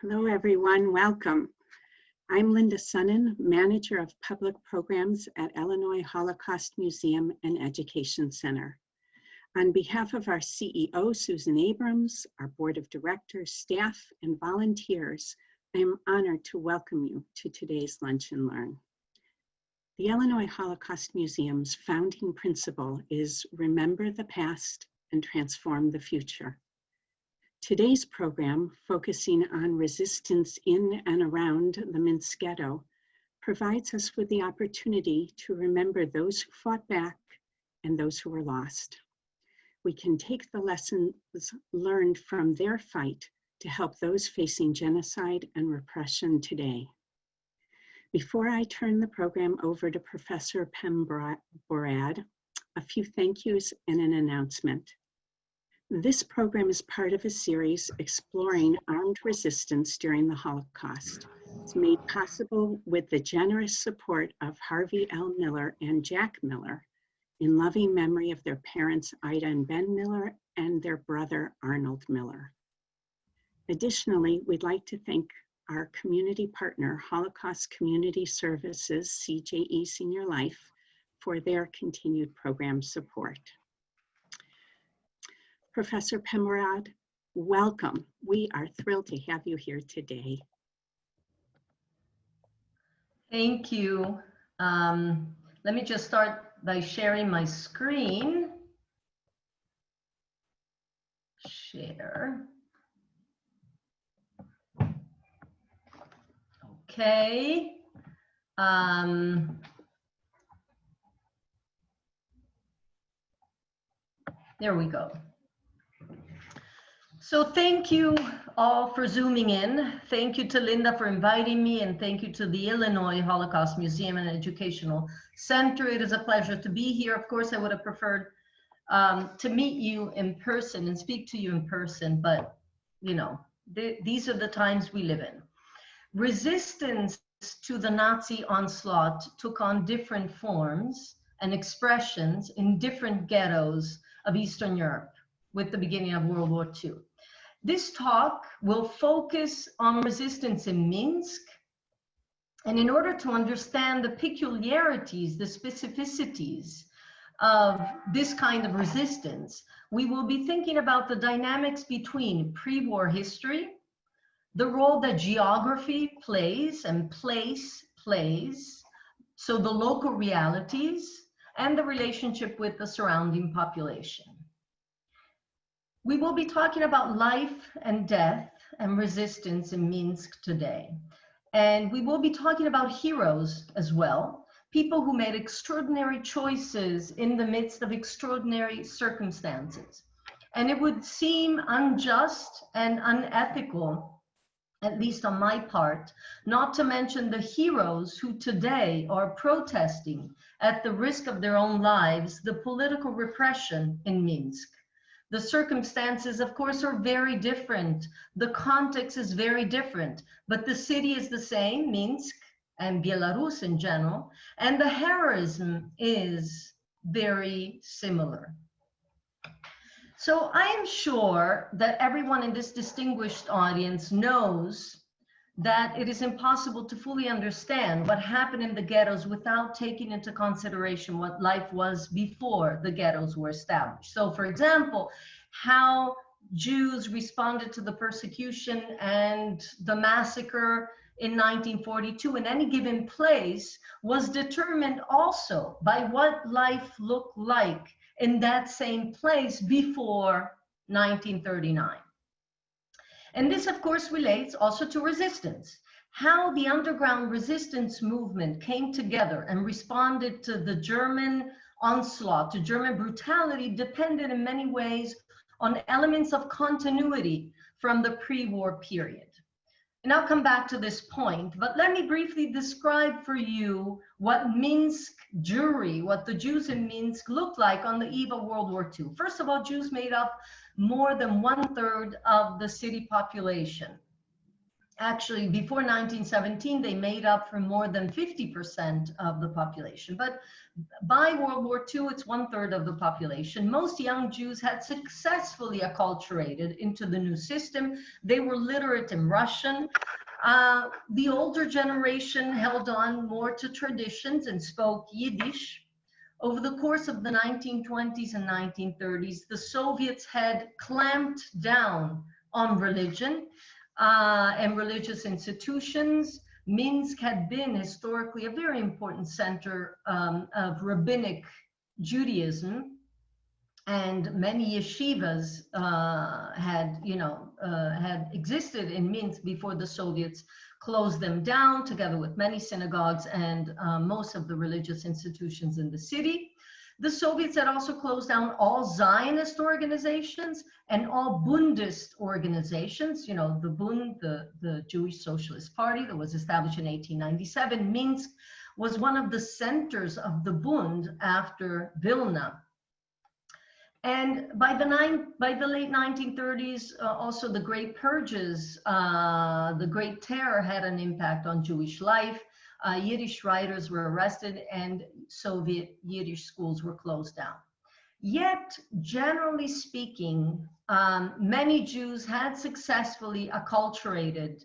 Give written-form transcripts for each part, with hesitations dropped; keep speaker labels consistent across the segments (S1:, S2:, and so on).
S1: Hello, everyone. Welcome. I'm Linda Sunnin, Manager of Public Programs at Illinois Holocaust Museum and Education Center. On behalf of our CEO, Susan Abrams, our Board of Directors, staff, and volunteers, I am honored to welcome you to today's Lunch and Learn. The Illinois Holocaust Museum's founding principle is remember the past and transform the future. Today's program, focusing on resistance in and around the Minsk Ghetto, provides us with the opportunity to remember those who fought back and those who were lost. We can take the lessons learned from their fight to help those facing genocide and repression today. Before I turn the program over to Professor Bemporad, a few thank yous and an announcement. This program is part of a series exploring armed resistance during the Holocaust. It's made possible with the generous support of Harvey L. Miller and Jack Miller in loving memory of their parents, Ida and Ben Miller, and their brother, Arnold Miller. Additionally, we'd like to thank our community partner, Holocaust Community Services, CJE Senior Life, for their continued program support. Professor Bemporad, welcome. We are thrilled to have you here today.
S2: Thank you. Let me just start by sharing my screen. Share. Okay. There we go. So thank you all for zooming in. Thank you to Linda for inviting me, and thank you to the Illinois Holocaust Museum and Educational Center. It is a pleasure to be here. Of course, I would have preferred to meet you in person and speak to you in person, but you know, these are the times we live in. Resistance to the Nazi onslaught took on different forms and expressions in different ghettos of Eastern Europe with the beginning of World War II. This talk will focus on resistance in Minsk, and in order to understand the peculiarities, the specificities of this kind of resistance, we will be thinking about the dynamics between pre-war history, the role that geography plays and place plays, so the local realities, and the relationship with the surrounding population. We will be talking about life and death and resistance in Minsk today. And we will be talking about heroes as well, people who made extraordinary choices in the midst of extraordinary circumstances. And it would seem unjust and unethical, at least on my part, not to mention the heroes who today are protesting at the risk of their own lives, the political repression in Minsk. The circumstances, of course, are very different. The context is very different, but the city is the same, Minsk and Belarus in general, and the heroism is very similar. So I am sure that everyone in this distinguished audience knows that it is impossible to fully understand what happened in the ghettos without taking into consideration what life was before the ghettos were established. So for example, how Jews responded to the persecution and the massacre in 1942 in any given place was determined also by what life looked like in that same place before 1939. And this, of course, relates also to resistance. How the underground resistance movement came together and responded to the German onslaught, to German brutality, depended in many ways on elements of continuity from the pre-war period. And I'll come back to this point, but let me briefly describe for you what Minsk Jewry, what the Jews in Minsk looked like on the eve of World War II. First of all, Jews made up more than 1/3 of the city population. Actually, before 1917, they made up for more than 50% of the population. But by World War II, it's 1/3 of the population. Most young Jews had successfully acculturated into the new system. They were literate in Russian. The older generation held on more to traditions and spoke Yiddish. Over the course of the 1920s and 1930s, the Soviets had clamped down on religion and religious institutions. Minsk had been historically a very important center of rabbinic Judaism, and many yeshivas had existed in Minsk before the Soviets closed them down, together with many synagogues and most of the religious institutions in the city. The Soviets had also closed down all Zionist organizations and all Bundist organizations. You know, the Bund, the Jewish Socialist Party that was established in 1897. Minsk was one of the centers of the Bund after Vilna. And by the late 1930s, also the Great Purges, the Great Terror had an impact on Jewish life. Yiddish writers were arrested and Soviet Yiddish schools were closed down. Yet, generally speaking, many Jews had successfully acculturated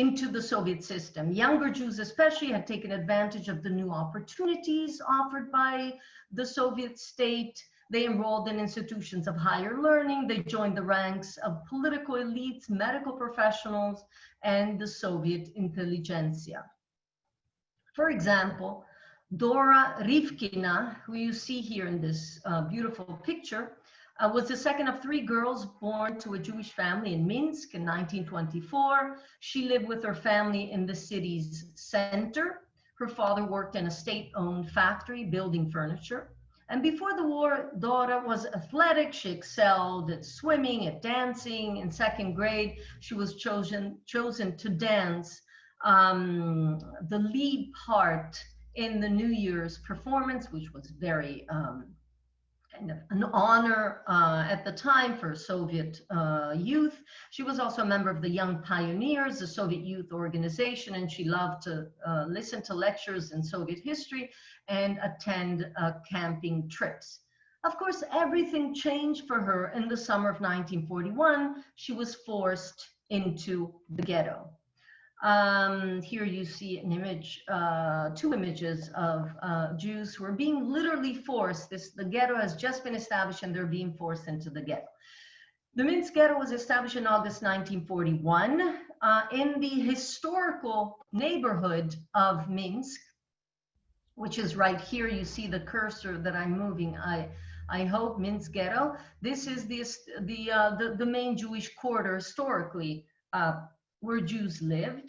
S2: into the Soviet system. Younger Jews especially had taken advantage of the new opportunities offered by the Soviet state. They enrolled in institutions of higher learning. They joined the ranks of political elites, medical professionals, and the Soviet intelligentsia. For example, Dora Rivkina, who you see here in this beautiful picture, was the second of 3 girls born to a Jewish family in Minsk in 1924. She lived with her family in the city's center. Her father worked in a state-owned factory building furniture. And before the war, Dora was athletic. She excelled at swimming, at dancing. In 2nd grade, she was chosen to dance the lead part in the New Year's performance, which was very kind of an honor at the time for Soviet youth. She was also a member of the Young Pioneers, the Soviet youth organization, and she loved to listen to lectures in Soviet history and attend camping trips. Of course, everything changed for her in the summer of 1941. She was forced into the ghetto. Here you see an image, 2 images of Jews who are being literally forced. The ghetto has just been established and they're being forced into the ghetto. The Minsk Ghetto was established in August 1941 in the historical neighborhood of Minsk, which is right here. You see the cursor that I'm moving. I hope Minsk Ghetto. This is the main Jewish quarter historically where Jews lived.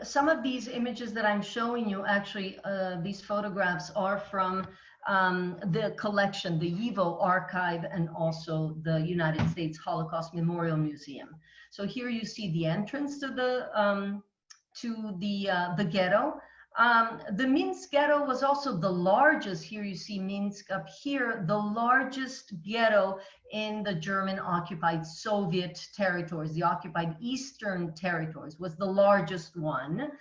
S2: Some of these images that I'm showing you, actually, these photographs are from the collection, the YIVO archive, and also the United States Holocaust Memorial Museum. So here you see the entrance to the ghetto. The Minsk Ghetto was also the largest. Here you see Minsk up here, the largest ghetto in the German-occupied Soviet territories. The occupied Eastern territories was the largest one.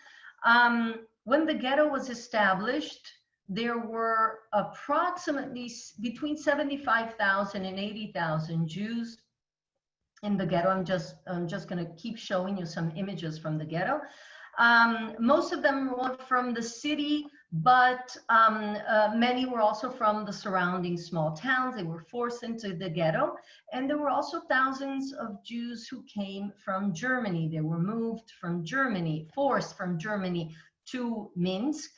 S2: When the ghetto was established, there were approximately between 75,000 and 80,000 Jews in the ghetto. I'm just going to keep showing you some images from the ghetto. Most of them were from the city, but many were also from the surrounding small towns. They were forced into the ghetto. And there were also thousands of Jews who came from Germany. They were moved from Germany, forced from Germany to Minsk.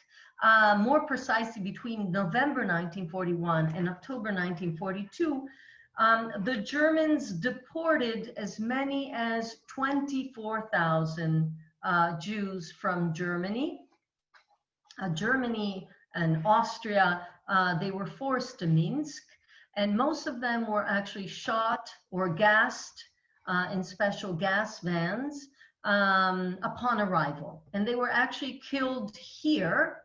S2: More precisely, between November 1941 and October 1942, the Germans deported as many as 24,000 Jews from Germany. Germany and Austria, they were forced to Minsk, and most of them were actually shot or gassed in special gas vans upon arrival. And they were actually killed here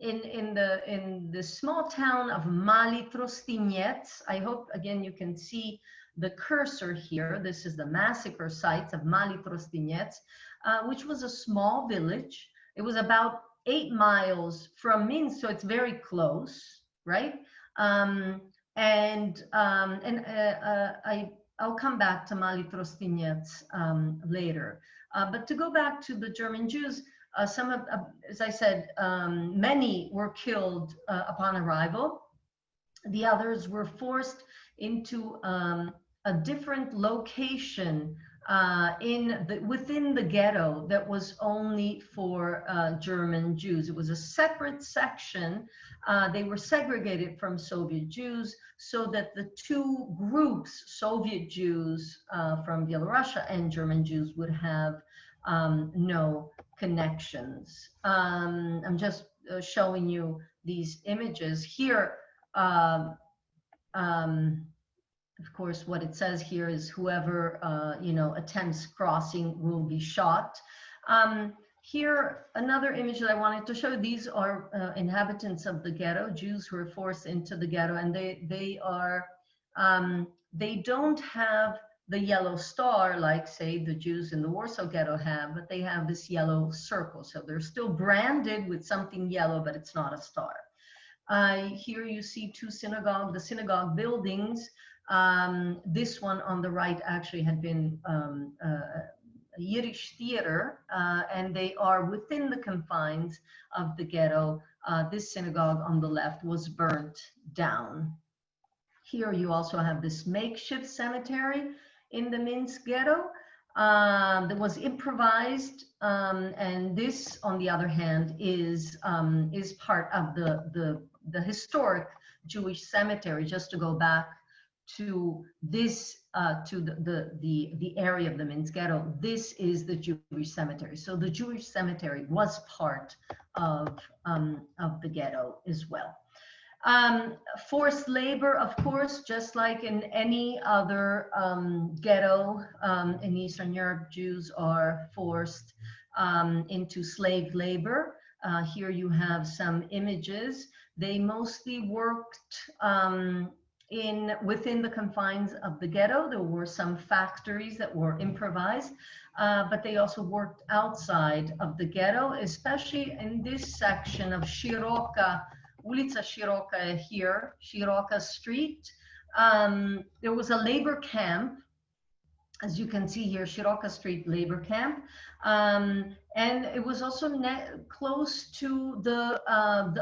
S2: in the small town of Mali Trostinets. I hope, again, you can see the cursor here. This is the massacre sites of Mali Trostinets, which was a small village. It was about 8 miles from Minsk, so it's very close, right? I'll come back to Mali Trostinets later. But to go back to the German Jews, as I said, many were killed upon arrival. The others were forced into a different location within the ghetto that was only for German Jews. It was a separate section. They were segregated from Soviet Jews so that the two groups, Soviet Jews from Belarusia and German Jews, would have no connections. I'm just showing you these images here. Of course, what it says here is whoever attempts crossing will be shot. Here, another image that I wanted to show. These are inhabitants of the ghetto, Jews who were forced into the ghetto, and they don't have the yellow star like, say, the Jews in the Warsaw Ghetto have, but they have this yellow circle. So they're still branded with something yellow, but it's not a star. Here you see the synagogue buildings. This one on the right actually had been a Yiddish theater, and they are within the confines of the ghetto. This synagogue on the left was burnt down. Here you also have this makeshift cemetery in the Minsk Ghetto that was improvised, and this, on the other hand, is part of the historic Jewish cemetery. Just to go back to this, to the area of the Minsk Ghetto, this is the Jewish cemetery. So the Jewish cemetery was part of the ghetto as well. Forced labor, of course, just like in any other ghetto in Eastern Europe, Jews are forced into slave labor. Here you have some images. They mostly worked within the confines of the ghetto. There were some factories that were improvised, but they also worked outside of the ghetto, especially in this section of Shiroka, Ulica Shiroka here, Shiroka Street. There was a labor camp, as you can see here, Shiroka Street labor camp. And it was also close to the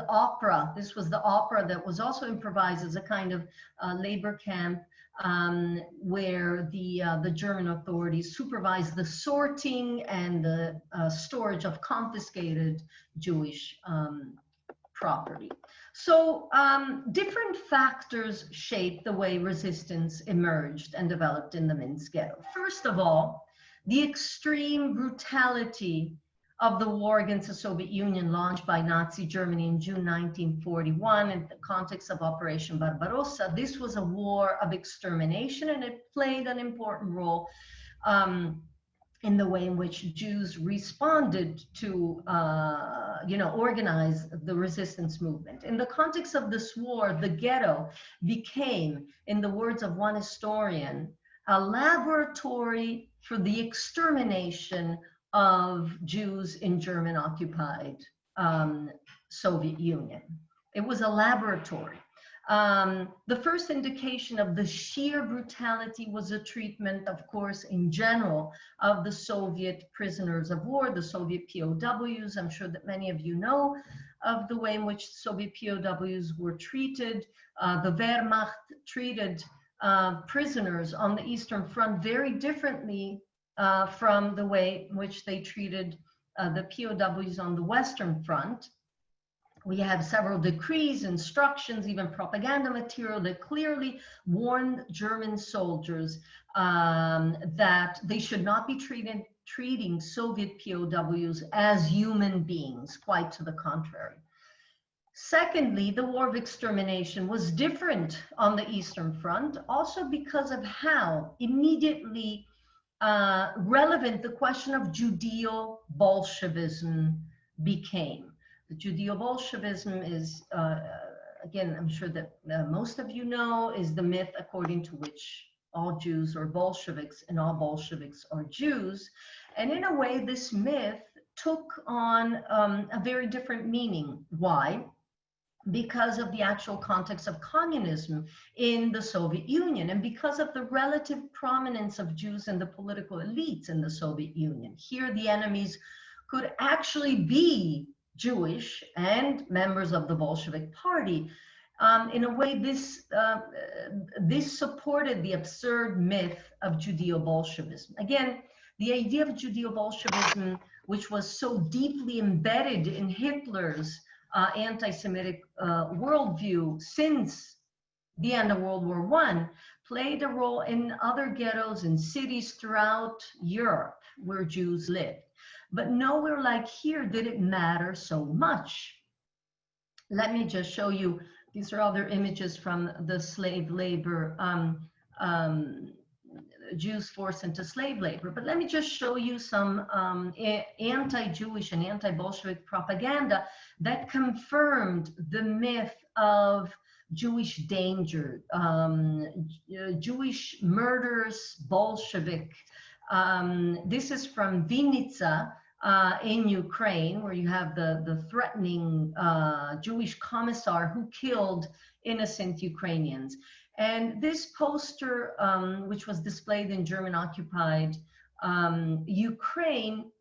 S2: opera. This was the opera that was also improvised as a kind of labor camp where the German authorities supervised the sorting and the storage of confiscated Jewish property. So different factors shaped the way resistance emerged and developed in the Minsk Ghetto. First of all, the extreme brutality of the war against the Soviet Union launched by Nazi Germany in June 1941 in the context of Operation Barbarossa. This was a war of extermination, and it played an important role in the way in which Jews responded to, organize the resistance movement. In the context of this war, the ghetto became, in the words of one historian, a laboratory for the extermination of Jews in German-occupied Soviet Union. It was a laboratory. The first indication of the sheer brutality was a treatment, of course, in general, of the Soviet prisoners of war, the Soviet POWs. I'm sure that many of you know of the way in which Soviet POWs were treated. The Wehrmacht treated prisoners on the Eastern Front very differently from the way in which they treated the POWs on the Western Front. We have several decrees, instructions, even propaganda material that clearly warned German soldiers that they should not be treating Soviet POWs as human beings, quite to the contrary. Secondly, the war of extermination was different on the Eastern Front, also because of how immediately relevant the question of Judeo-Bolshevism became. The Judeo-Bolshevism is, again, I'm sure that most of you know, is the myth according to which all Jews are Bolsheviks and all Bolsheviks are Jews. And in a way, this myth took on a very different meaning. Why? Because of the actual context of communism in the Soviet Union and because of the relative prominence of Jews in the political elites in the Soviet Union. Here, the enemies could actually be Jewish and members of the Bolshevik Party. In a way, this supported the absurd myth of Judeo-Bolshevism. Again, the idea of Judeo-Bolshevism, which was so deeply embedded in Hitler's anti-Semitic worldview since the end of World War I, played a role in other ghettos in cities throughout Europe where Jews lived. But nowhere like here did it matter so much. Let me just show you, these are other images from the slave labor, Jews forced into slave labor. But let me just show you some anti-Jewish and anti-Bolshevik propaganda that confirmed the myth of Jewish danger, Jewish murders, Bolshevik. This is from Vinnytsia in Ukraine, where you have the threatening Jewish commissar who killed innocent Ukrainians. And this poster, which was displayed in German-occupied Ukraine,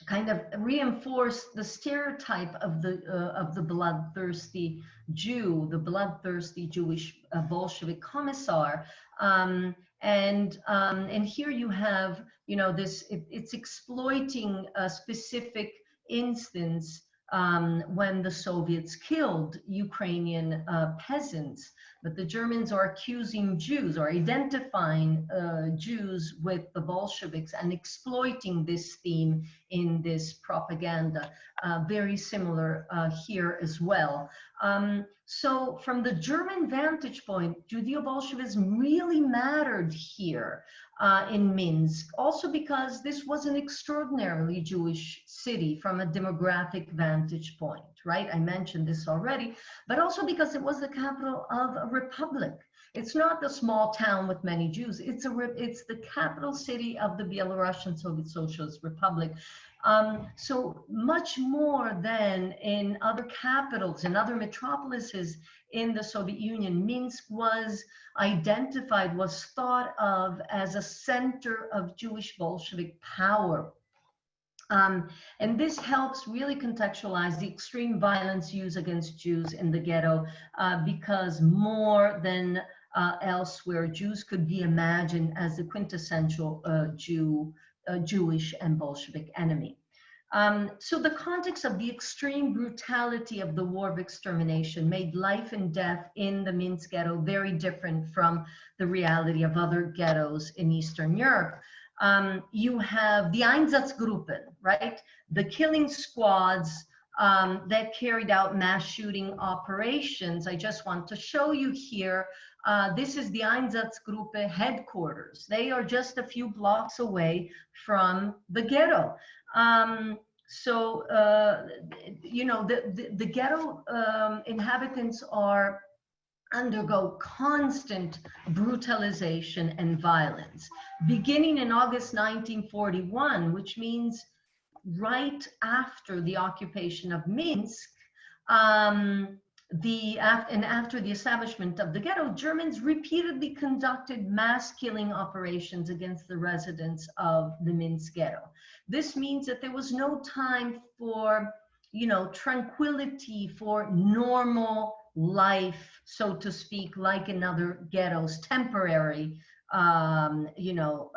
S2: kind of reinforced the stereotype of the bloodthirsty Jew, the bloodthirsty Jewish Bolshevik commissar. And here you have, you know, this. It's exploiting a specific instance when the Soviets killed Ukrainian peasants. But the Germans are accusing Jews or identifying Jews with the Bolsheviks and exploiting this theme in this propaganda. Very similar here as well. So from the German vantage point, Judeo-Bolshevism really mattered here in Minsk, also because this was an extraordinarily Jewish city from a demographic vantage point, right? I mentioned this already, but also because it was the capital of a republic. It's not a small town with many Jews. It's the capital city of the Belarusian Soviet Socialist Republic. So much more than in other capitals and other metropolises in the Soviet Union, Minsk was identified, was thought of as a center of Jewish Bolshevik power. And this helps really contextualize the extreme violence used against Jews in the ghetto, because more than elsewhere, Jews could be imagined as the quintessential Jewish and Bolshevik enemy. So the context of the extreme brutality of the war of extermination made life and death in the Minsk Ghetto very different from the reality of other ghettos in Eastern Europe. You have the Einsatzgruppen, right? The killing squads that carried out mass shooting operations. I just want to show you here. This is the Einsatzgruppe headquarters. They are just a few blocks away from the ghetto. So, you know, the ghetto inhabitants undergo constant brutalization and violence. Beginning in August 1941, which means right after the occupation of Minsk, and after the establishment of the ghetto, Germans repeatedly conducted mass killing operations against the residents of the Minsk Ghetto. This means that there was no time for, you know, tranquility, for normal life, so to speak, like in other ghettos, temporary, you know,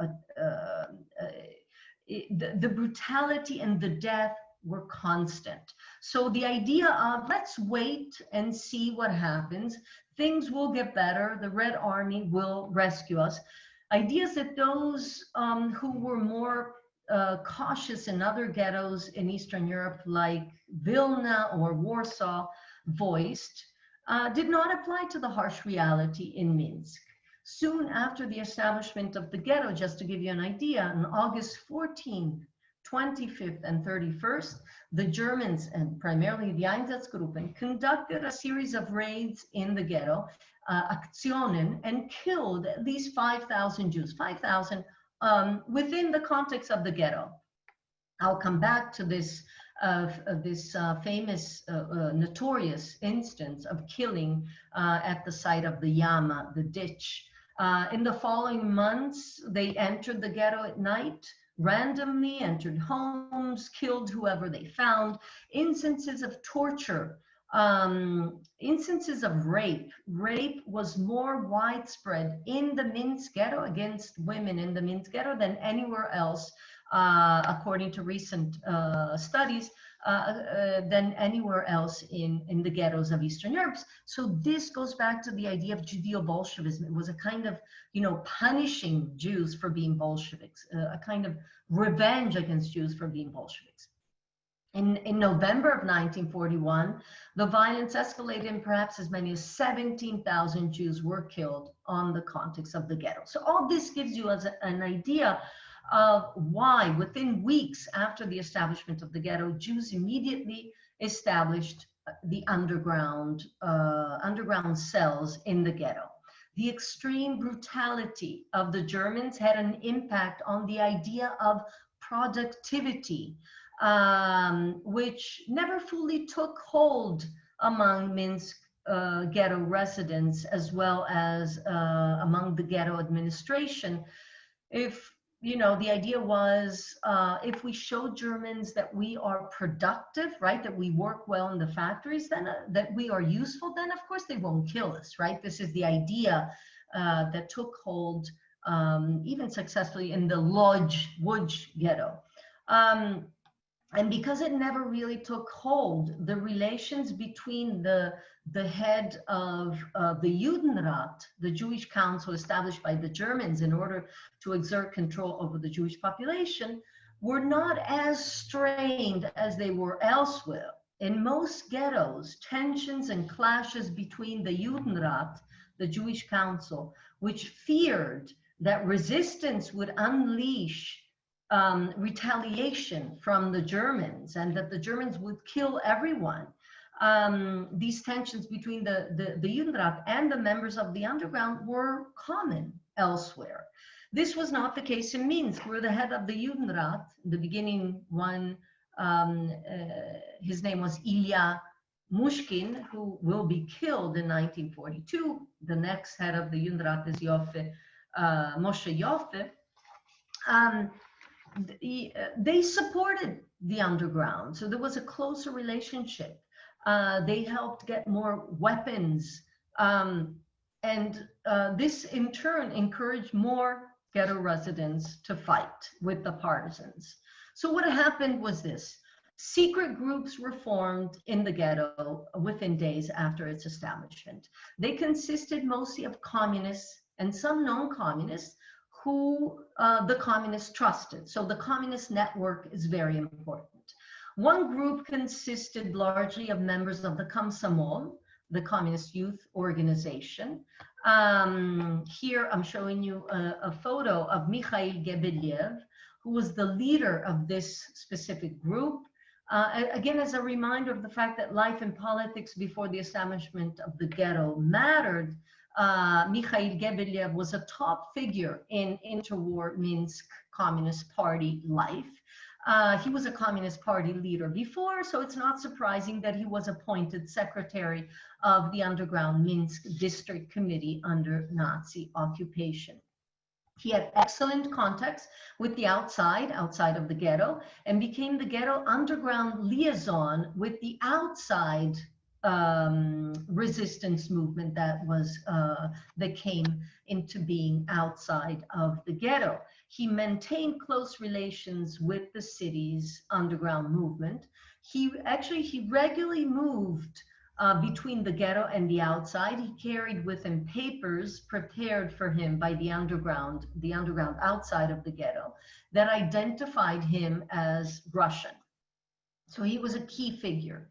S2: the brutality and the death were constant. So the idea of let's wait and see what happens, things will get better, the Red Army will rescue us. Ideas that those who were more cautious in other ghettos in Eastern Europe, like Vilna or Warsaw, voiced, did not apply to the harsh reality in Minsk. Soon after the establishment of the ghetto, just to give you an idea, on August 14, 25th and 31st, the Germans, and primarily the Einsatzgruppen, conducted a series of raids in the ghetto, Aktionen, and killed at least 5,000 Jews, 5,000 within the context of the ghetto. I'll come back to this famous, notorious instance of killing at the site of the Yama, the ditch. In the following months, they entered the ghetto at night, randomly entered homes, killed whoever they found, instances of torture, instances of rape. Rape was more widespread in the Minsk Ghetto against women in the Minsk Ghetto than anywhere else, according to recent studies, than anywhere else in the ghettos of Eastern Europe. So this goes back to the idea of Judeo-Bolshevism. It was a kind of, punishing Jews for being Bolsheviks, a kind of revenge against Jews for being Bolsheviks. In November of 1941, the violence escalated and perhaps as many as 17,000 Jews were killed on the context of the ghetto. So all this gives you an idea of why, within weeks after the establishment of the ghetto, Jews immediately established the underground cells in the ghetto. The extreme brutality of the Germans had an impact on the idea of productivity, which never fully took hold among Minsk ghetto residents, as well as among the ghetto administration. The idea was, if we show Germans that we are productive, right, that we work well in the factories, then that we are useful, then of course they won't kill us, right? This is the idea that took hold even successfully in the Łódź ghetto. And because it never really took hold, the relations between the head of the Judenrat, the Jewish council established by the Germans in order to exert control over the Jewish population, were not as strained as they were elsewhere. In most ghettos, tensions and clashes between the Judenrat, the Jewish council, which feared that resistance would unleash retaliation from the Germans and that the Germans would kill everyone. These tensions between the Judenrat and the members of the underground were common elsewhere. This was not the case in Minsk, where the head of the Judenrat, the beginning one, his name was Ilya Mushkin, who will be killed in 1942. The next head of the Judenrat is Moshe Yoffe. They supported the underground, so there was a closer relationship. They helped get more weapons, and this in turn encouraged more ghetto residents to fight with the partisans. So what happened was this: secret groups were formed in the ghetto within days after its establishment. They consisted mostly of communists and some non-communists who the communists trusted. So the communist network is very important. One group consisted largely of members of the Komsomol, the communist youth organization. Here I'm showing you a photo of Mikhail Gebeliev, who was the leader of this specific group. Again, as a reminder of the fact that life and politics before the establishment of the ghetto mattered, Mikhail Gebeliev was a top figure in interwar Minsk Communist Party life. He was a Communist Party leader before, so it's not surprising that he was appointed secretary of the underground Minsk District Committee under Nazi occupation. He had excellent contacts with the outside of the ghetto, and became the ghetto underground liaison with the outside resistance movement that came into being outside of the ghetto. He maintained close relations with the city's underground movement. He regularly moved between the ghetto and the outside. He carried with him papers prepared for him by the underground outside of the ghetto, that identified him as Russian. So he was a key figure.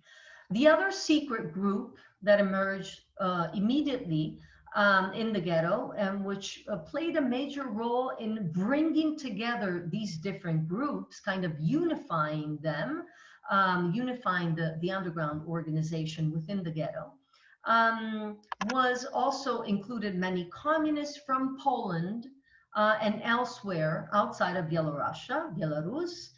S2: The other secret group that emerged immediately in the ghetto, and which played a major role in bringing together these different groups, kind of unifying them, unifying the underground organization within the ghetto. Was also included many communists from Poland and elsewhere outside of Belarus,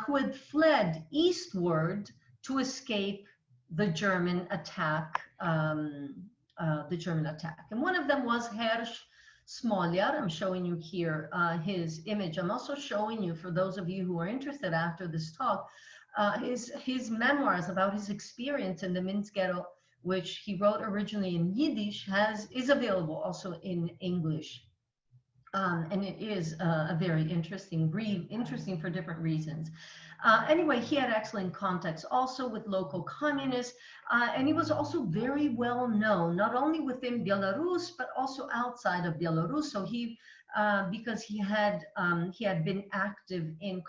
S2: who had fled eastward to escape the German attack. And one of them was Hersch Smolyar. I'm showing you here his image. I'm also showing you, for those of you who are interested after this talk, his memoirs about his experience in the Minsk Ghetto, which he wrote originally in Yiddish, is available also in English. And it is a very interesting read, interesting for different reasons. Anyway, he had excellent contacts also with local communists, and he was also very well known, not only within Belarus, but also outside of Belarus. So because he had been active in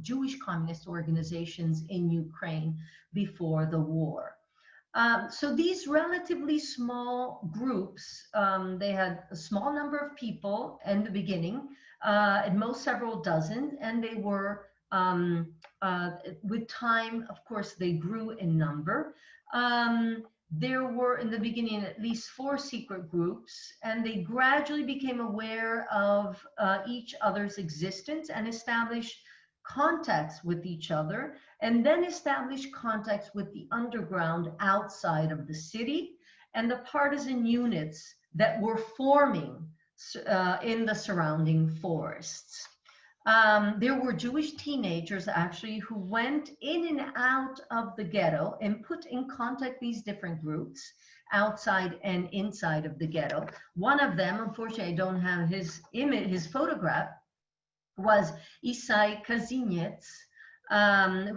S2: Jewish communist organizations in Ukraine before the war. So these relatively small groups, they had a small number of people in the beginning, at most several dozen, and they were, with time, of course, they grew in number. There were in the beginning at least 4 secret groups, and they gradually became aware of each other's existence and established contacts with each other, and then establish contacts with the underground outside of the city and the partisan units that were forming in the surrounding forests. There were Jewish teenagers actually who went in and out of the ghetto and put in contact these different groups outside and inside of the ghetto. One of them, unfortunately, I don't have his image, his photograph, was Isai Kazinets,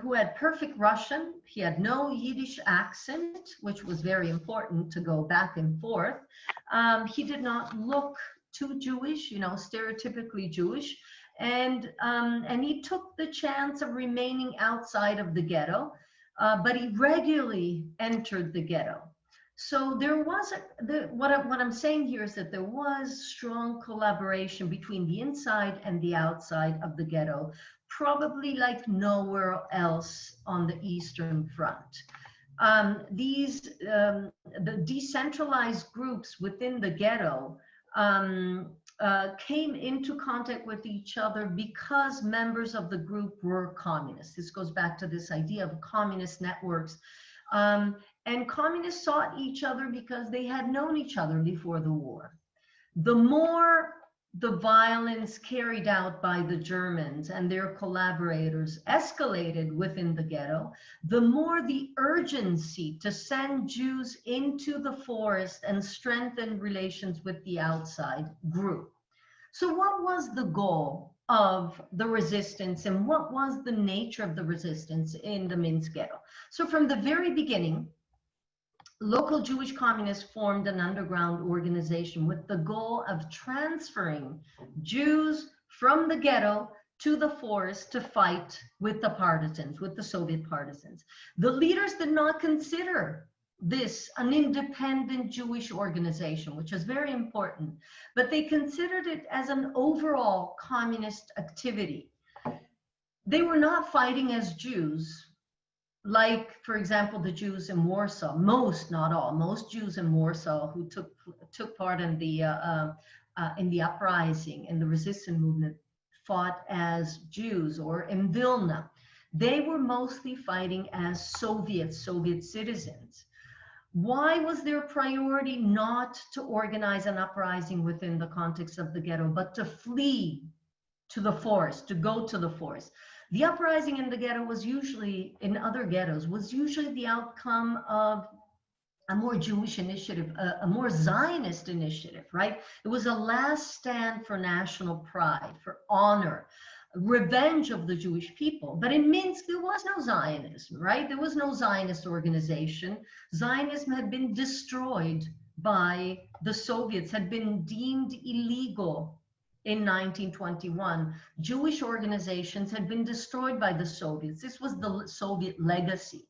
S2: who had perfect Russian. He had no Yiddish accent, which was very important to go back and forth. He did not look too Jewish, stereotypically Jewish. And he took the chance of remaining outside of the ghetto, but he regularly entered the ghetto. So there was, what I'm saying here is that there was strong collaboration between the inside and the outside of the ghetto, probably like nowhere else on the Eastern Front. The decentralized groups within the ghetto came into contact with each other because members of the group were communists. This goes back to this idea of communist networks. And communists sought each other because they had known each other before the war. The more the violence carried out by the Germans and their collaborators escalated within the ghetto, the more the urgency to send Jews into the forest and strengthen relations with the outside grew. So what was the goal of the resistance, and what was the nature of the resistance in the Minsk Ghetto? So from the very beginning, local Jewish communists formed an underground organization with the goal of transferring Jews from the ghetto to the forest to fight with the partisans, with the Soviet partisans. The leaders did not consider this an independent Jewish organization, which is very important, but they considered it as an overall communist activity. They were not fighting as Jews, like, for example, the Jews in Warsaw. Most, not all, most Jews in Warsaw who took part in the uprising, in the resistance movement, fought as Jews, or in Vilna. They were mostly fighting as Soviet citizens. Why was their priority not to organize an uprising within the context of the ghetto, but to flee to the forest, to go to the forest? The uprising in the ghetto was usually, in other ghettos, was usually the outcome of a more Jewish initiative, a more Zionist initiative, right? It was a last stand for national pride, for honor, revenge of the Jewish people. But in Minsk, there was no Zionism, right? There was no Zionist organization. Zionism had been destroyed by the Soviets, had been deemed illegal in 1921. Jewish organizations had been destroyed by the Soviets. This was the Soviet legacy.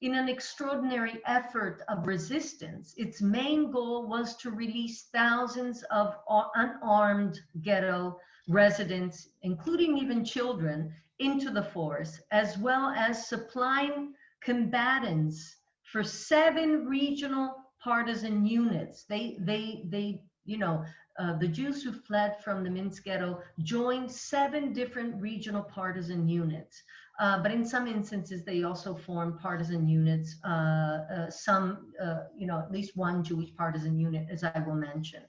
S2: in an extraordinary effort of resistance, its main goal was to release thousands of unarmed ghetto residents, including even children, into the forest, as well as supplying combatants for 7 regional partisan units. The Jews who fled from the Minsk Ghetto joined 7 different regional partisan units. But in some instances, they also formed partisan units, at least one Jewish partisan unit, as I will mention.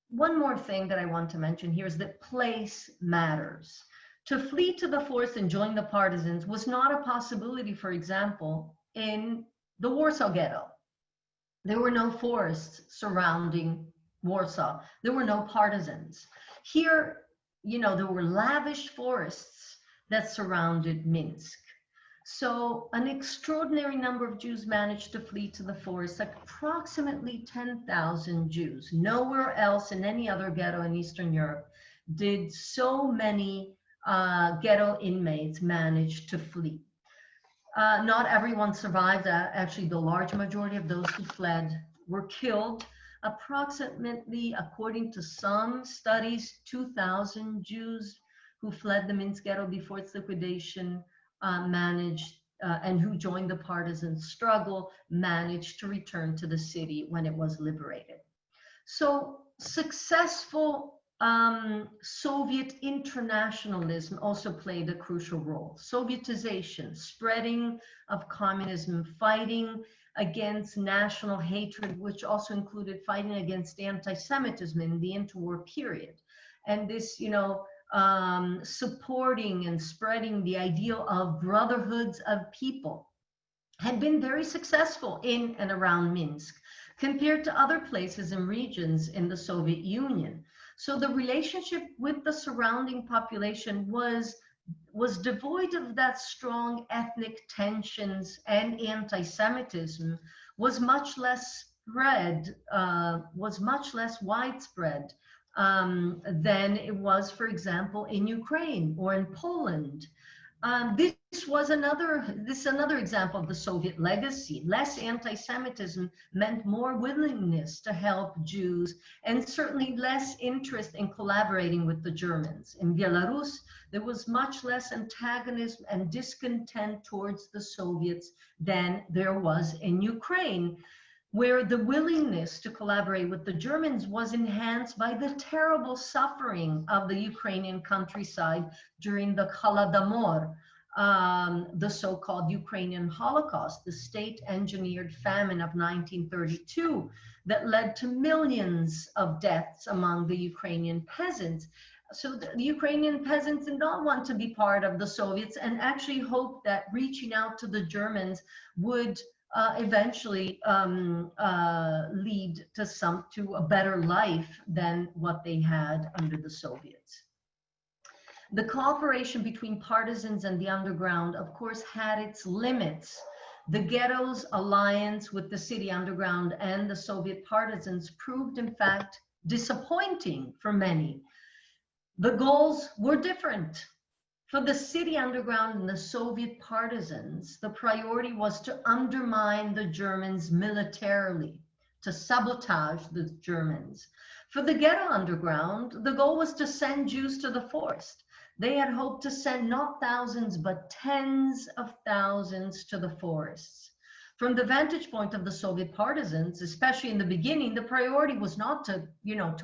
S2: One more thing that I want to mention here is that place matters. To flee to the forest and join the partisans was not a possibility, for example, in the Warsaw Ghetto. There were no forests surrounding Warsaw. There were no partisans. Here, there were lavish forests that surrounded Minsk. So an extraordinary number of Jews managed to flee to the forest, approximately 10,000 Jews. Nowhere else in any other ghetto in Eastern Europe did so many ghetto inmates manage to flee. Not everyone survived. Actually, the large majority of those who fled were killed. Approximately, according to some studies, 2,000 Jews who fled the Minsk Ghetto before its liquidation and who joined the partisan struggle managed to return to the city when it was liberated. So successful Soviet internationalism also played a crucial role. Sovietization, spreading of communism, fighting against national hatred, which also included fighting against anti-Semitism in the interwar period. And this, supporting and spreading the ideal of brotherhoods of people had been very successful in and around Minsk compared to other places and regions in the Soviet Union. So the relationship with the surrounding population was devoid of that strong ethnic tensions, and anti-Semitism was much less widespread than it was, for example, in Ukraine or in Poland. This is another example of the Soviet legacy. Less anti-Semitism meant more willingness to help Jews, and certainly less interest in collaborating with the Germans. In Belarus, there was much less antagonism and discontent towards the Soviets than there was in Ukraine, where the willingness to collaborate with the Germans was enhanced by the terrible suffering of the Ukrainian countryside during the Holodomor, the so-called Ukrainian Holocaust, the state-engineered famine of 1932 that led to millions of deaths among the Ukrainian peasants. So the Ukrainian peasants did not want to be part of the Soviets and actually hoped that reaching out to the Germans would eventually lead to a better life than what they had under the Soviets. The cooperation between partisans and the underground, of course, had its limits. The ghetto's alliance with the city underground and the Soviet partisans proved, in fact, disappointing for many. The goals were different. For the city underground and the Soviet partisans, the priority was to undermine the Germans militarily, to sabotage the Germans. For the ghetto underground, the goal was to send Jews to the forest. They had hoped to send not thousands, but tens of thousands to the forests. From the vantage point of the Soviet partisans, especially in the beginning, the priority was not to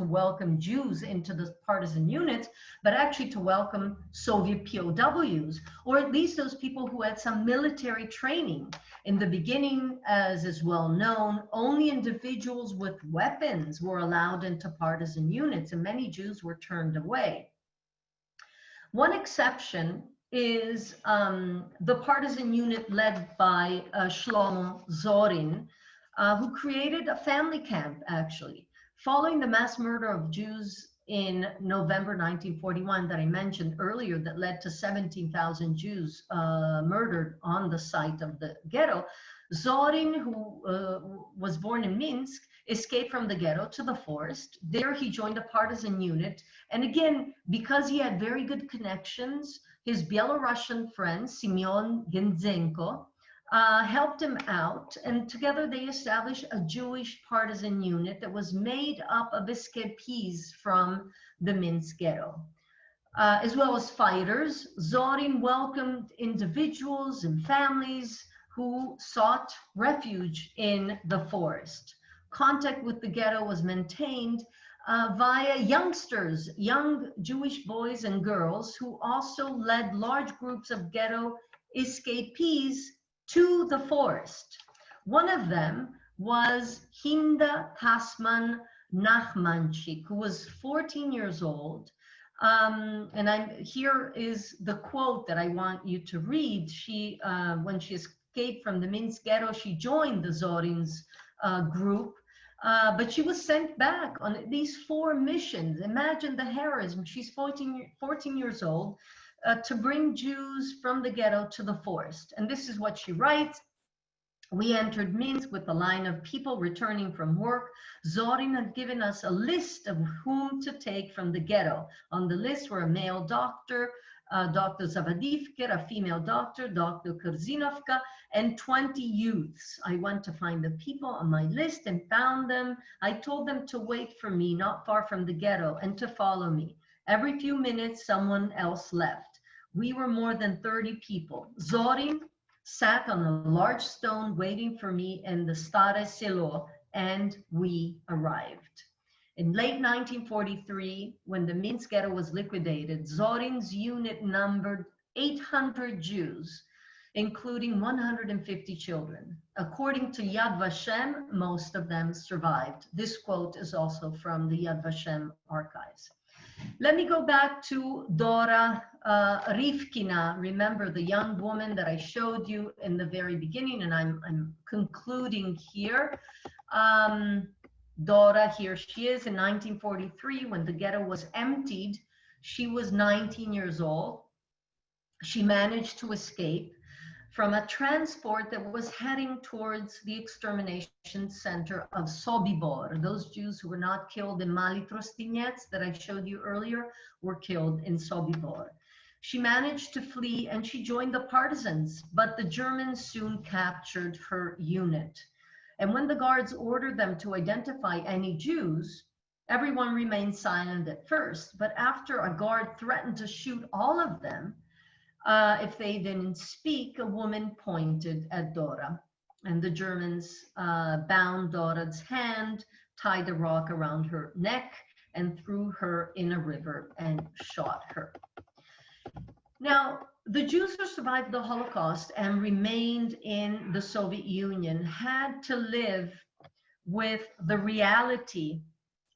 S2: welcome Jews into the partisan units, but actually to welcome Soviet POWs, or at least those people who had some military training. In the beginning, as is well known, only individuals with weapons were allowed into partisan units, and many Jews were turned away. One exception is the partisan unit led by Shlomo Zorin, who created a family camp, actually. Following the mass murder of Jews in November 1941 that I mentioned earlier, that led to 17,000 Jews murdered on the site of the ghetto, Zorin, who was born in Minsk, escaped from the ghetto to the forest. There he joined a partisan unit. And again, because he had very good connections, his Belarusian friend, Semyon Gentzenko, helped him out, and together they established a Jewish partisan unit that was made up of escapees from the Minsk Ghetto. As well as fighters, Zorin welcomed individuals and families who sought refuge in the forest. Contact with the ghetto was maintained via youngsters, young Jewish boys and girls who also led large groups of ghetto escapees to the forest. One of them was Hinda Passman Nachmanchik, who was 14 years old. Here is the quote that I want you to read. She, when she escaped from the Minsk Ghetto, she joined the Zorin's group, but she was sent back on at least 4 missions. Imagine the heroism. She's 14 years old, to bring Jews from the ghetto to the forest. And this is what she writes. We entered Minsk with a line of people returning from work. Zorin had given us a list of whom to take from the ghetto. On the list were a male doctor, Dr. Zavadivker, a female doctor, Dr. Korzinovka, and 20 youths. I went to find the people on my list and found them. I told them to wait for me not far from the ghetto and to follow me. Every few minutes, someone else left. We were more than 30 people. Zorin sat on a large stone waiting for me in the Stare Selo, and we arrived. In late 1943, when the Minsk Ghetto was liquidated, Zorin's unit numbered 800 Jews, including 150 children. According to Yad Vashem, most of them survived. This quote is also from the Yad Vashem archives. Let me go back to Dora Rivkina. Remember the young woman that I showed you in the very beginning, and I'm concluding here. Dora, here she is in 1943 when the ghetto was emptied. She was 19 years old. She managed to escape from a transport that was heading towards the extermination center of Sobibor. Those Jews who were not killed in Mali Trostinets that I showed you earlier were killed in Sobibor. She managed to flee and she joined the partisans, but the Germans soon captured her unit. And when the guards ordered them to identify any Jews, everyone remained silent at first, but after a guard threatened to shoot all of them, if they didn't speak, a woman pointed at Dora, and the Germans bound Dora's hand, tied a rock around her neck, and threw her in a river and shot her. Now, the Jews who survived the Holocaust and remained in the Soviet Union had to live with the reality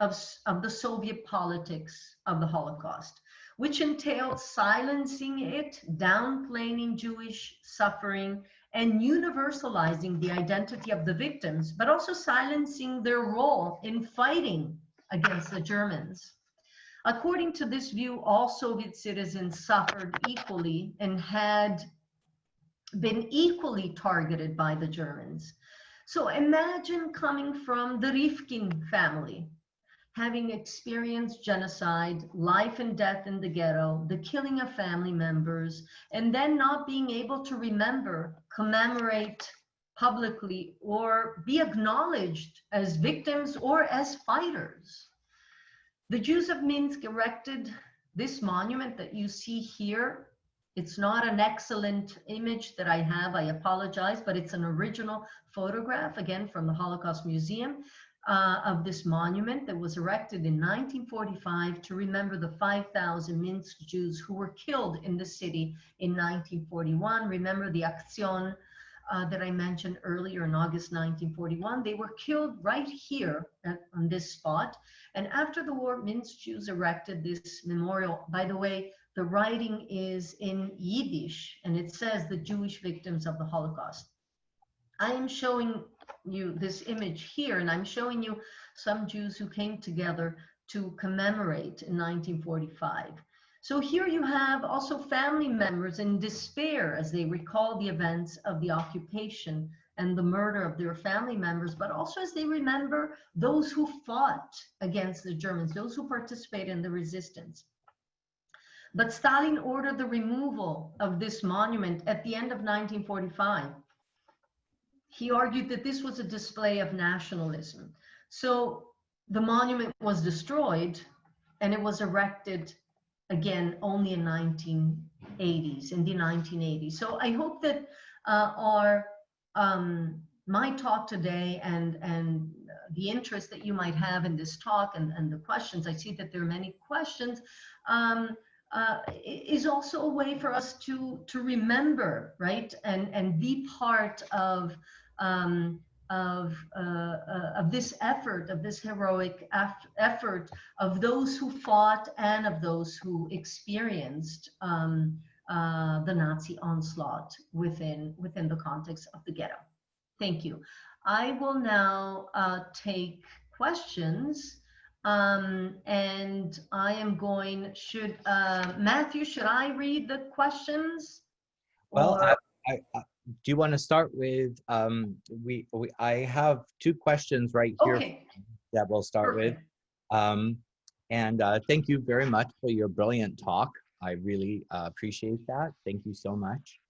S2: of the Soviet politics of the Holocaust, which entailed silencing it, downplaying Jewish suffering, and universalizing the identity of the victims, but also silencing their role in fighting against the Germans. According to this view, all Soviet citizens suffered equally and had been equally targeted by the Germans. So imagine coming from the Rivkin family, having experienced genocide, life and death in the ghetto, the killing of family members, and then not being able to remember, commemorate publicly, or be acknowledged as victims or as fighters. The Jews of Minsk erected this monument that you see here. It's not an excellent image that I have, I apologize, but it's an original photograph, again, from the Holocaust Museum. Of this monument that was erected in 1945 to remember the 5,000 Minsk Jews who were killed in the city in 1941. Remember the Aktion that I mentioned earlier in August 1941. They were killed right here on this spot. And after the war, Minsk Jews erected this memorial. By the way, the writing is in Yiddish, and it says the Jewish victims of the Holocaust. I am showing you this image here, and I'm showing you some Jews who came together to commemorate in 1945. So here you have also family members in despair as they recall the events of the occupation and the murder of their family members, but also as they remember those who fought against the Germans, those who participated in the resistance. But Stalin ordered the removal of this monument at the end of 1945. he argued that this was a display of nationalism. So the monument was destroyed and it was erected again only in 1980s, in the 1980s. So I hope that my talk today and the interest that you might have in this talk and the questions, I see that there are many questions, is also a way for us to remember, right, and be part of this effort, of this heroic effort of those who fought and of those who experienced the Nazi onslaught within the context of the ghetto. Thank you. I will now take questions. And I am going, Matthew, should I read the questions?
S3: Well, do you want to start with, I have two questions right here that we'll start with. And thank you very much for your brilliant talk. I really appreciate that. Thank you so much.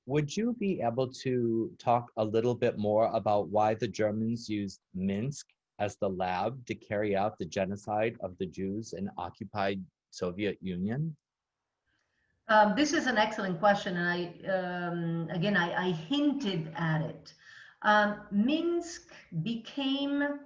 S3: Would you be able to talk a little bit more about why the Germans used Minsk as the lab to carry out the genocide of the Jews in occupied Soviet Union?
S2: This is an excellent question, and I hinted at it. Minsk became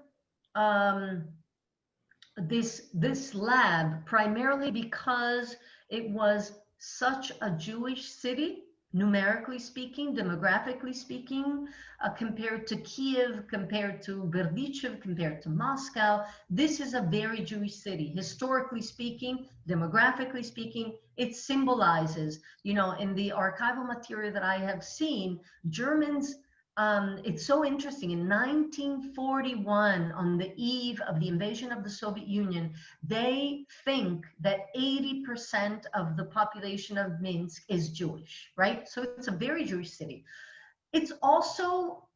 S2: this lab primarily because it was such a Jewish city, numerically speaking, demographically speaking, compared to Kiev, compared to Berdichev, compared to Moscow. This is a very Jewish city. Historically speaking, demographically speaking, it symbolizes, you know, in the archival material that I have seen, Germans, it's so interesting. In 1941, on the eve of the invasion of the Soviet Union, they think that 80% of the population of Minsk is Jewish, right? So it's a very Jewish city. It's also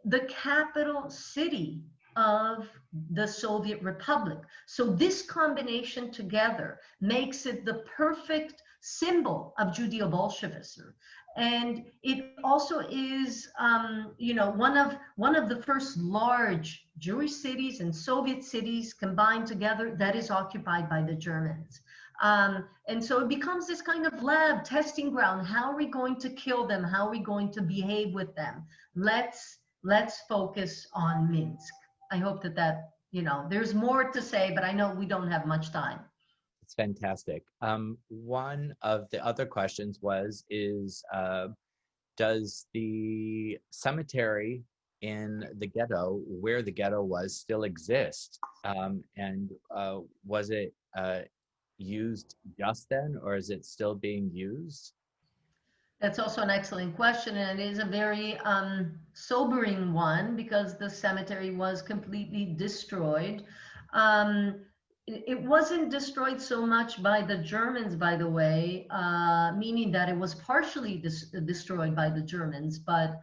S2: the capital city of the Soviet Republic. So this combination together makes it the perfect symbol of Judeo-Bolshevism. And it also is, you know, one of the first large Jewish cities and Soviet cities combined together that is occupied by the Germans. And so it becomes this kind of lab testing ground. How are we going to kill them? How are we going to behave with them? Let's focus on Minsk. I hope that, you know, there's more to say, but I know we don't have much time.
S3: It's fantastic. One of the other questions is does the cemetery in the ghetto, where the ghetto was, still exist? And was it used just then, or is it still being used?
S2: That's also an excellent question, and it is a very sobering one because the cemetery was completely destroyed. It wasn't destroyed so much by the Germans, by the way, meaning that it was partially destroyed by the Germans, but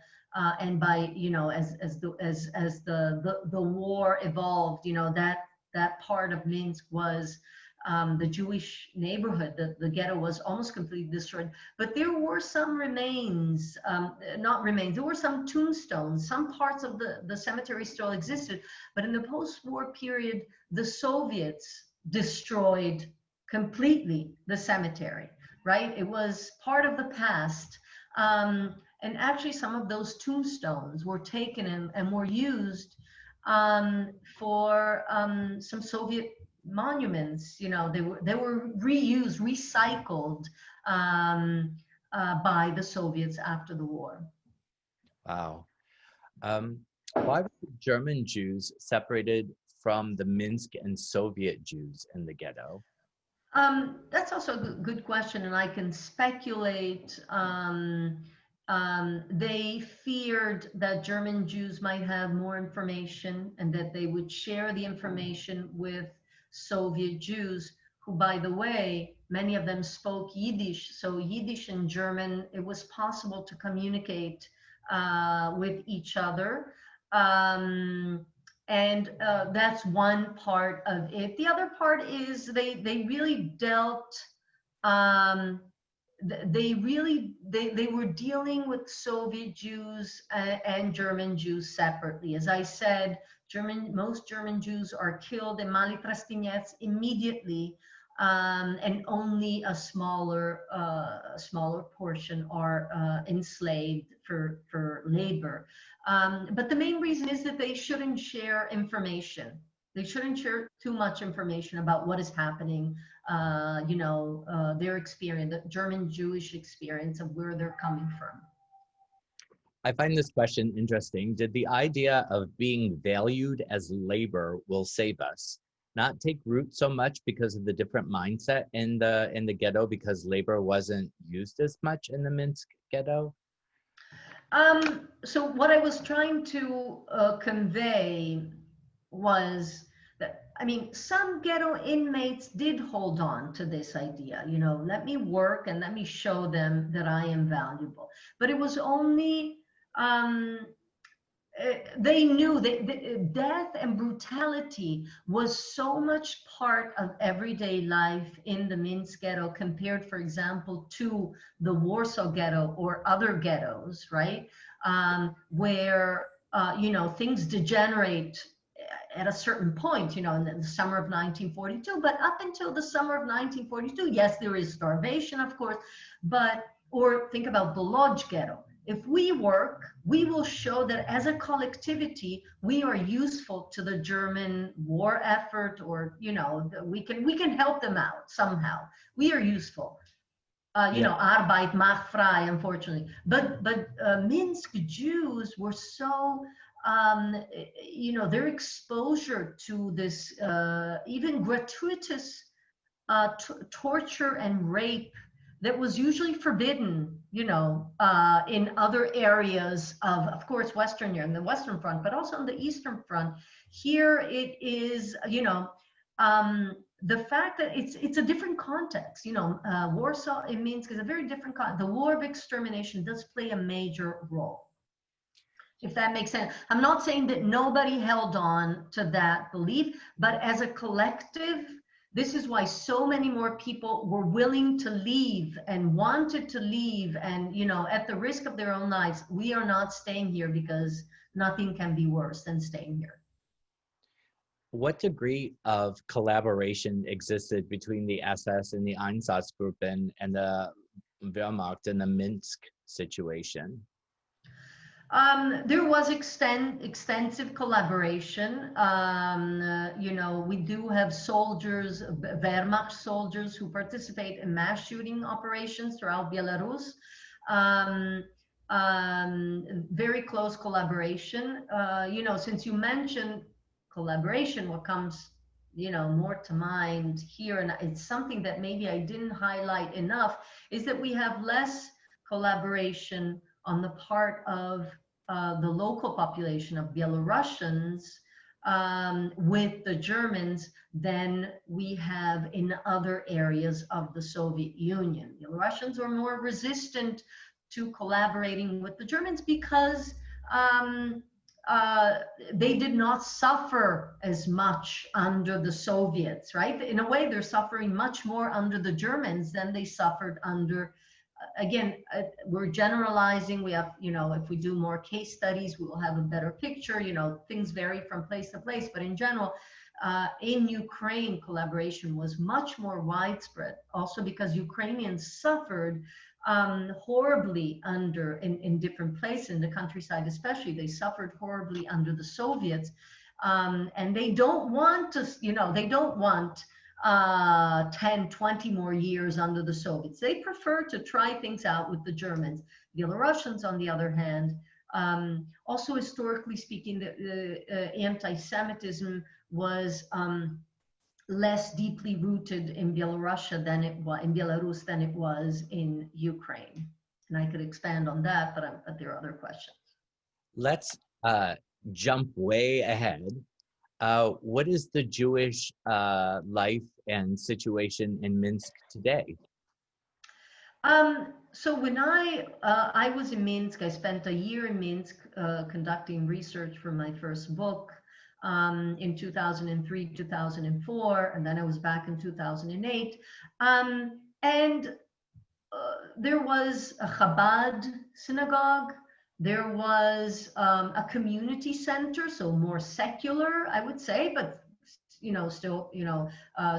S2: and by, you know, as the war evolved, you know, that part of Minsk was the Jewish neighborhood. The ghetto was almost completely destroyed, but there were some remains, not remains, there were some tombstones. Some parts of the cemetery still existed, but in the post-war period, the Soviets destroyed completely the cemetery, right? It was part of the past. And actually some of those tombstones were taken and were used for some Soviet monuments. You know, they were reused, recycled by the Soviets after the war.
S3: Wow. Why were the German Jews separated from the Minsk and Soviet Jews in the ghetto?
S2: That's also a good question, and I can speculate. They feared that German Jews might have more information and that they would share the information with Soviet Jews, who, by the way, many of them spoke Yiddish. So Yiddish and German, it was possible to communicate with each other. And that's one part of it. The other part is they really dealt, they really, they were dealing with Soviet Jews and German Jews separately. As I said, most German Jews are killed in Mali Trastinets immediately, and only a smaller portion are enslaved for labor. But the main reason is that they shouldn't share information. They shouldn't share too much information about what is happening, their experience, the German Jewish experience of where they're coming from.
S3: I find this question interesting. Did the idea of being valued as labor will save us not take root so much because of the different mindset in the ghetto, because labor wasn't used as much in the Minsk Ghetto?
S2: So what I was trying to convey was that, I mean, some ghetto inmates did hold on to this idea, let me work and let me show them that I am valuable. But it was only, they knew that death and brutality was so much part of everyday life in the Minsk Ghetto compared, for example, to the Warsaw Ghetto or other ghettos, right? Where, things degenerate at a certain point, in the summer of 1942, but up until the summer of 1942, yes, there is starvation, of course, or think about the Lodz Ghetto. If we work, we will show that as a collectivity, we are useful to the German war effort, or, we can help them out somehow. We are useful. Arbeit macht frei, unfortunately. But Minsk Jews were so, their exposure to this even gratuitous torture and rape that was usually forbidden, in other areas of course, Western Europe, the Western Front, but also on the Eastern Front. Here it is, the fact that it's a different context, Warsaw in Minsk is a very different context. The war of extermination does play a major role, if that makes sense. I'm not saying that nobody held on to that belief, but as a collective, this is why so many more people were willing to leave and wanted to leave, and, at the risk of their own lives. We are not staying here because nothing can be worse than staying here.
S3: What degree of collaboration existed between the SS and the Einsatzgruppen and the Wehrmacht in the Minsk situation?
S2: There was extensive collaboration. We do have soldiers, Wehrmacht soldiers, who participate in mass shooting operations throughout Belarus. Very close collaboration. Since you mentioned collaboration, what comes, more to mind here, and it's something that maybe I didn't highlight enough, is that we have less collaboration on the part of the local population of Belarusians with the Germans than we have in other areas of the Soviet Union. Belarusians are more resistant to collaborating with the Germans because they did not suffer as much under the Soviets, right? In a way, they're suffering much more under the Germans than they suffered under. Again, we're generalizing. We have, if we do more case studies, we will have a better picture. Things vary from place to place, but in general, in Ukraine, collaboration was much more widespread, also because Ukrainians suffered horribly in different places in the countryside, especially. They suffered horribly under the Soviets, and they don't want to, they don't want 10, 20 more years under the Soviets. They prefer to try things out with the Germans. Belarusians, on the other hand, also historically speaking, the anti-Semitism was less deeply rooted in Belarus than it was in Ukraine. And I could expand on that, but there are other questions.
S3: Let's jump way ahead. What is the Jewish life and situation in Minsk today?
S2: So when I was in Minsk, I spent a year in Minsk conducting research for my first book in 2003, 2004, and then I was back in 2008. And there was a Chabad synagogue. There was a community center, so more secular, I would say, but still,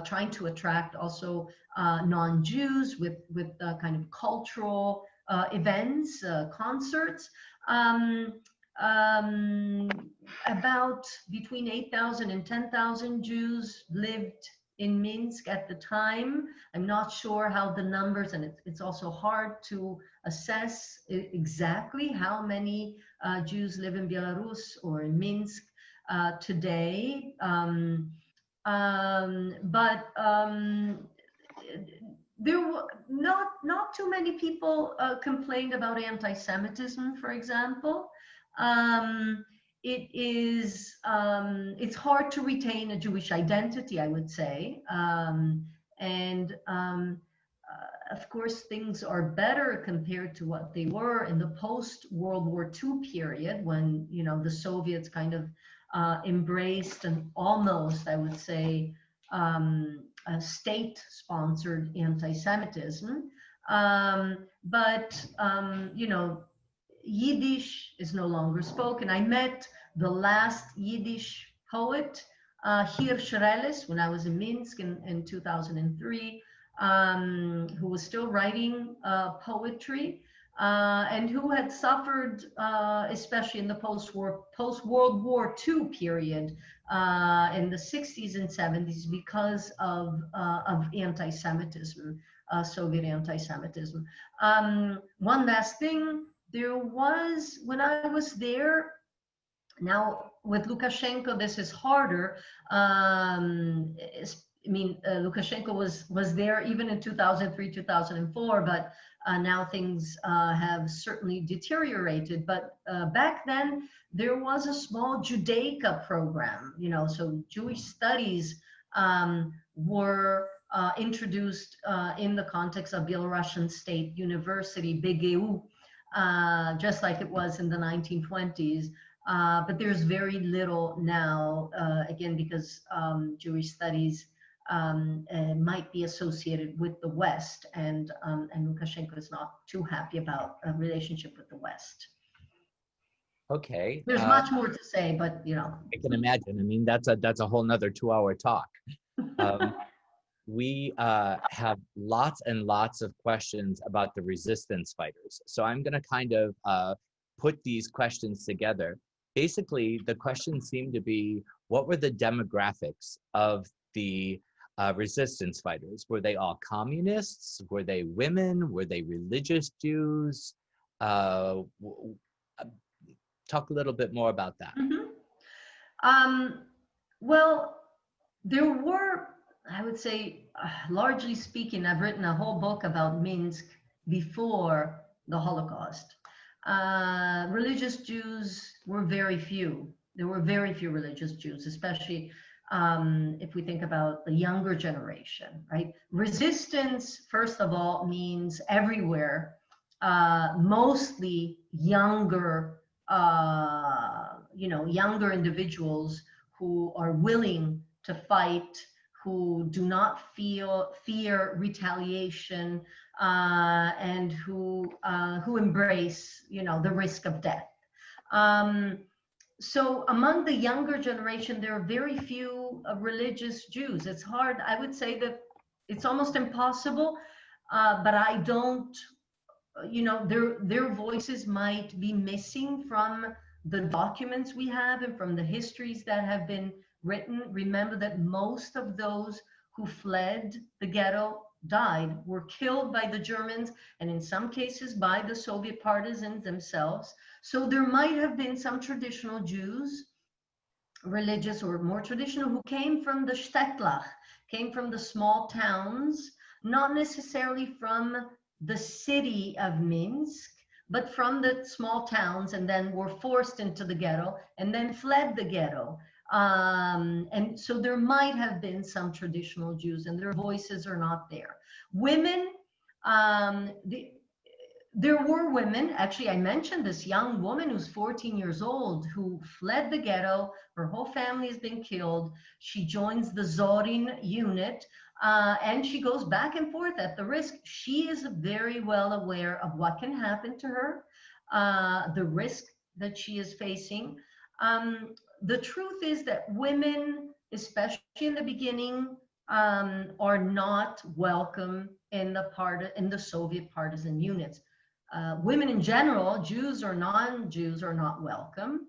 S2: trying to attract also non-Jews with kind of cultural events, concerts. About between 8,000 and 10,000 Jews lived in Minsk at the time. I'm not sure how the numbers, and it's also hard to assess exactly how many Jews live in Belarus or in Minsk today. There were not too many people complained about anti-Semitism, for example. It's hard to retain a Jewish identity, I would say. Of course, things are better compared to what they were in the post-World War II period, when, the Soviets kind of embraced an almost, I would say, a state-sponsored anti-Semitism. Yiddish is no longer spoken. I met the last Yiddish poet, Hirsch Reles, when I was in Minsk in 2003, who was still writing poetry, and who had suffered, especially in the post-World War II period, in the 60s and 70s, because of anti-Semitism, Soviet anti-Semitism. One last thing, there was, when I was there, now with Lukashenko, this is harder. Lukashenko was there even in 2003, 2004, but now things have certainly deteriorated. But back then, there was a small Judaica program, so Jewish studies were introduced in the context of Belarusian State University, BGU, just like it was in the 1920s. But there's very little now, again, because Jewish studies might be associated with the West, and Lukashenko is not too happy about a relationship with the West.
S3: Okay.
S2: There's much more to say, but
S3: I can imagine. I mean, that's a whole nother 2-hour talk. We have lots and lots of questions about the resistance fighters. So I'm going to kind of put these questions together. Basically, the questions seem to be, what were the demographics of the resistance fighters? Were they all communists? Were they women? Were they religious Jews? Talk a little bit more about that.
S2: Mm-hmm. Well, there were, I would say, largely speaking, I've written a whole book about Minsk before the Holocaust. Religious Jews were very few. There were very few religious Jews, especially if we think about the younger generation, right? Resistance, first of all, means everywhere, mostly younger, younger individuals who are willing to fight, who do not fear retaliation, and who embrace, the risk of death. So among the younger generation, there are very few religious Jews. It's hard. I would say that it's almost impossible, but I don't, their voices might be missing from the documents we have and from the histories that have been written. Remember that most of those who fled the ghetto died, were killed by the Germans, and in some cases by the Soviet partisans themselves. So there might have been some traditional Jews, religious or more traditional, who came from the Städtlach, came from the small towns, not necessarily from the city of Minsk, but from the small towns, and then were forced into the ghetto and then fled the ghetto. And so there might have been some traditional Jews, and their voices are not there. Women, there were women. Actually, I mentioned this young woman who's 14 years old who fled the ghetto. Her whole family has been killed. She joins the Zorin unit. And she goes back and forth at the risk. She is very well aware of what can happen to her, the risk that she is facing. The truth is that women, especially in the beginning, are not welcome in the Soviet partisan units. Women in general, Jews or non-Jews, are not welcome,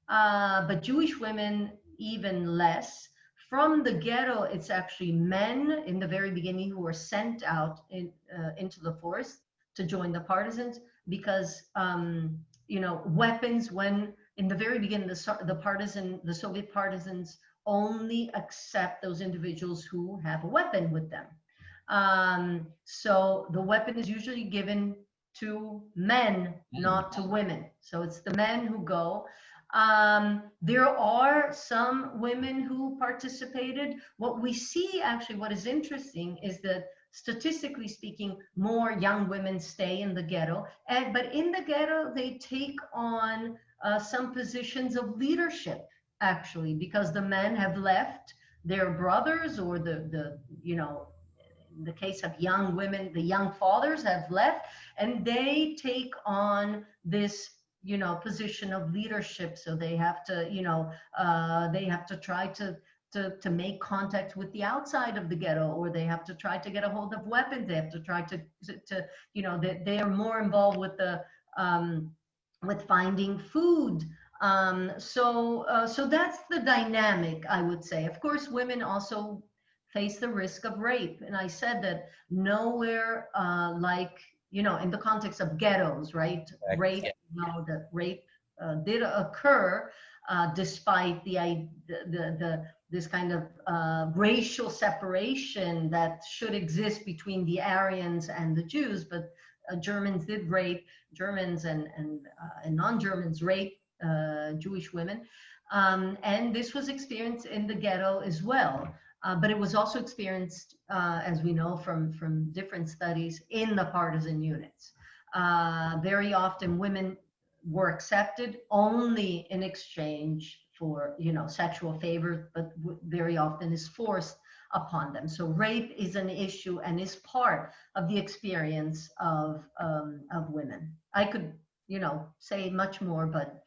S2: but Jewish women even less. From the ghetto, it's actually men in the very beginning who were sent out into the forest to join the partisans because, you know, weapons, when in the very beginning, the Soviet partisans only accept those individuals who have a weapon with them. So the weapon is usually given to men, not to women. So it's the men who go. There are some women who participated. What we see, actually, what is interesting is that statistically speaking, more young women stay in the ghetto. But in the ghetto, they take on some positions of leadership, actually, because the men have left their brothers, or the you know, in the case of young women, the young fathers have left, and they take on this, you know, position of leadership. So they have to, you know, they have to try to make contact with the outside of the ghetto, or they have to try to get a hold of weapons. They have to try to you know, they are more involved with the with finding food. So that's the dynamic, I would say. Of course, women also face the risk of rape, and I said that nowhere like, you know, in the context of ghettos, right?
S3: Correct.
S2: Rape,
S3: Yeah.
S2: you know, that rape did occur despite this kind of racial separation that should exist between the Aryans and the Jews, but Germans did rape, Germans and non-Germans rape Jewish women, and this was experienced in the ghetto as well. But it was also experienced, as we know from different studies, in the partisan units. Very often women were accepted only in exchange for, you know, sexual favors, but very often is forced upon them. So rape is an issue and is part of the experience of women. I could, you know, say much more, but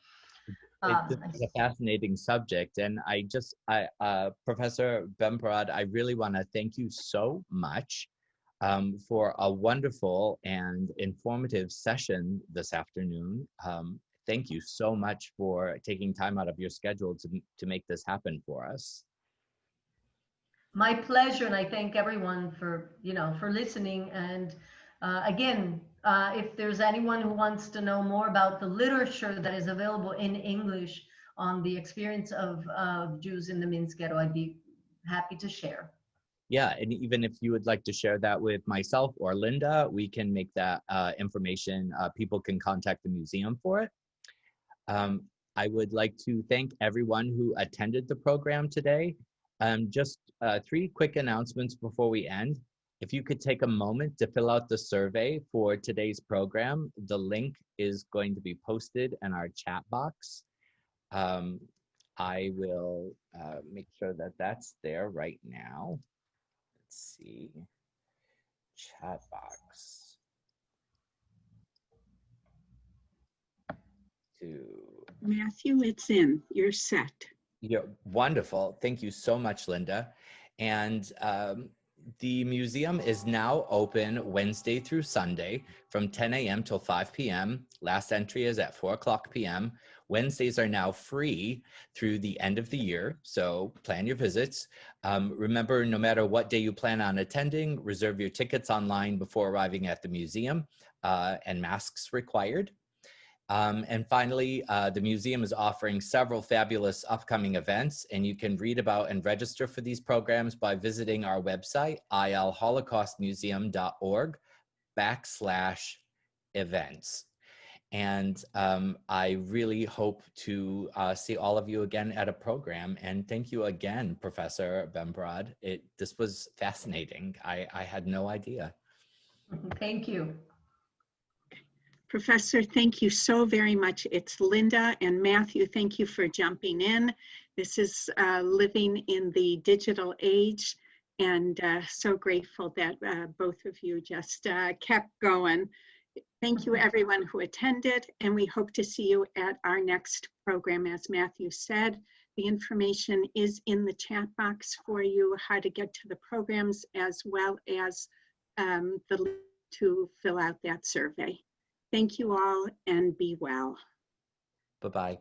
S3: this is a fascinating subject, and Professor Bemporad, I really want to thank you so much for a wonderful and informative session this afternoon. Thank you so much for taking time out of your schedule to make this happen for us.
S2: My pleasure, and I thank everyone for, you know, for listening. And again, if there's anyone who wants to know more about the literature that is available in English on the experience of Jews in the Minsk Ghetto, I'd be happy to share.
S3: Yeah, and even if you would like to share that with myself or Linda, we can make that information, people can contact the museum for it. I would like to thank everyone who attended the program today. Just 3 quick announcements before we end. If you could take a moment to fill out the survey for today's program, the link is going to be posted in our chat box. I will make sure that that's there right now. Let's see, chat box.
S1: Matthew, it's in, you're set.
S3: Yeah, wonderful. Thank you so much, Linda. And the museum is now open Wednesday through Sunday from 10 a.m. till 5 p.m. Last entry is at 4:00 p.m. Wednesdays are now free through the end of the year, so plan your visits. Remember, no matter what day you plan on attending, reserve your tickets online before arriving at the museum, and masks required. And finally, the museum is offering several fabulous upcoming events, and you can read about and register for these programs by visiting our website, ilholocaustmuseum.org/events. And I really hope to see all of you again at a program. And thank you again, Professor Bemporad. This was fascinating. I had no idea.
S2: Thank you.
S1: Professor, thank you so very much. It's Linda and Matthew. Thank you for jumping in. This is living in the digital age, and so grateful that both of you just kept going. Thank you everyone who attended, and we hope to see you at our next program. As Matthew said, the information is in the chat box for you, how to get to the programs, as well as the link to fill out that survey. Thank you all, and be well.
S3: Bye-bye.